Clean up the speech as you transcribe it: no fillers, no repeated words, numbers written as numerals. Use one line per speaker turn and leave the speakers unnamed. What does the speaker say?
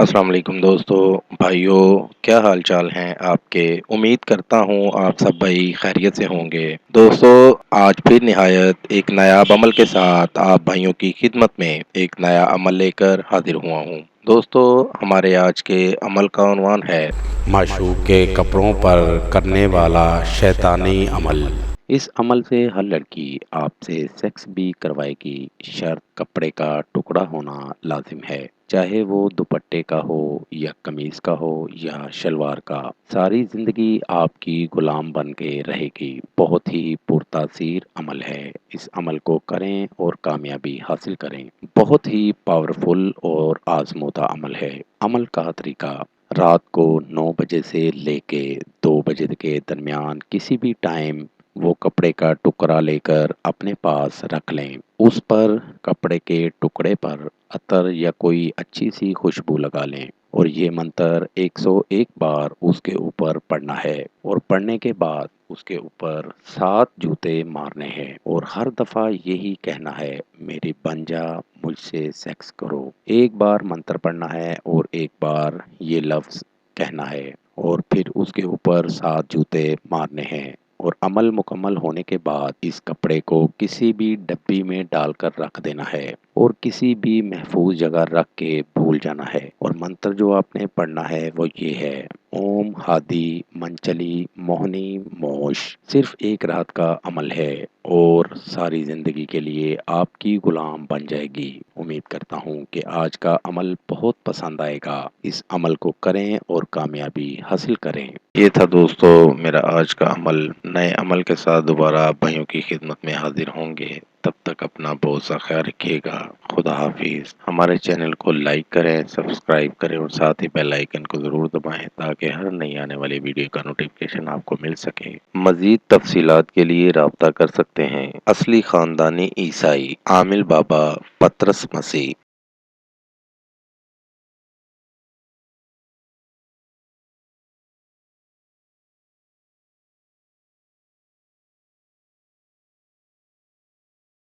السلام علیکم دوستو بھائیوں، کیا حال چال ہیں آپ کے؟ امید کرتا ہوں آپ سب بھائی خیریت سے ہوں گے۔ دوستو، آج پھر نہایت ایک نایاب عمل کے ساتھ آپ بھائیوں کی خدمت میں ایک نیا عمل لے کر حاضر ہوا ہوں۔ دوستو، ہمارے آج کے عمل کا عنوان ہے
معشوق کے کپڑوں پر کرنے والا شیطانی عمل۔
اس عمل سے ہر لڑکی آپ سے سیکس بھی کروائے گی، شرط کپڑے کا ٹکڑا ہونا لازم ہے، چاہے وہ دوپٹے کا ہو یا قمیض کا ہو یا شلوار کا۔ ساری زندگی آپ کی غلام بن کے رہے گی۔ بہت ہی پرتاثیر عمل ہے، اس عمل کو کریں اور کامیابی حاصل کریں۔ بہت ہی پاورفل اور آزمودہ عمل ہے۔ عمل کا طریقہ: رات کو 9 بجے سے لے کے 2 بجے کے درمیان کسی بھی ٹائم وہ کپڑے کا ٹکڑا لے کر اپنے پاس رکھ لیں۔ اس پر کپڑے کے ٹکڑے پر عطر یا کوئی اچھی سی خوشبو لگا لیں اور یہ منتر 101 بار اس کے اوپر پڑھنا ہے، اور پڑھنے کے بعد اس کے اوپر 7 جوتے مارنے ہیں اور ہر دفعہ یہی کہنا ہے: میری بن جا، مجھ سے سیکس کرو۔ ایک بار منتر پڑھنا ہے اور ایک بار یہ لفظ کہنا ہے اور پھر اس کے اوپر 7 جوتے مارنے ہیں، اور عمل مکمل ہونے کے بعد اس کپڑے کو کسی بھی ڈبی میں ڈال کر رکھ دینا ہے اور کسی بھی محفوظ جگہ رکھ کے بھول جانا ہے۔ اور منتر جو آپ نے پڑھنا ہے وہ یہ ہے: اوم ہادی منچلی موہنی موش۔ صرف ایک رات کا عمل ہے اور ساری زندگی کے لیے آپ کی غلام بن جائے گی۔ امید کرتا ہوں کہ آج کا عمل بہت پسند آئے گا۔ اس عمل کو کریں اور کامیابی حاصل کریں۔ یہ تھا دوستو میرا آج کا عمل۔ نئے عمل کے ساتھ دوبارہ آپ بھائیوں کی خدمت میں حاضر ہوں گے۔ تب تک اپنا بہت سا خیال رکھیے گا۔ خدا حافظ۔ ہمارے چینل کو لائک کریں، سبسکرائب کریں اور ساتھ ہی بیل آئیکن کو ضرور دبائیں تاکہ ہر نئی آنے والی ویڈیو کا نوٹیفکیشن آپ کو مل سکے۔ مزید تفصیلات کے لیے رابطہ کر سکتے ہیں۔ اصلی خاندانی عیسائی عامل بابا پطرس مسیح۔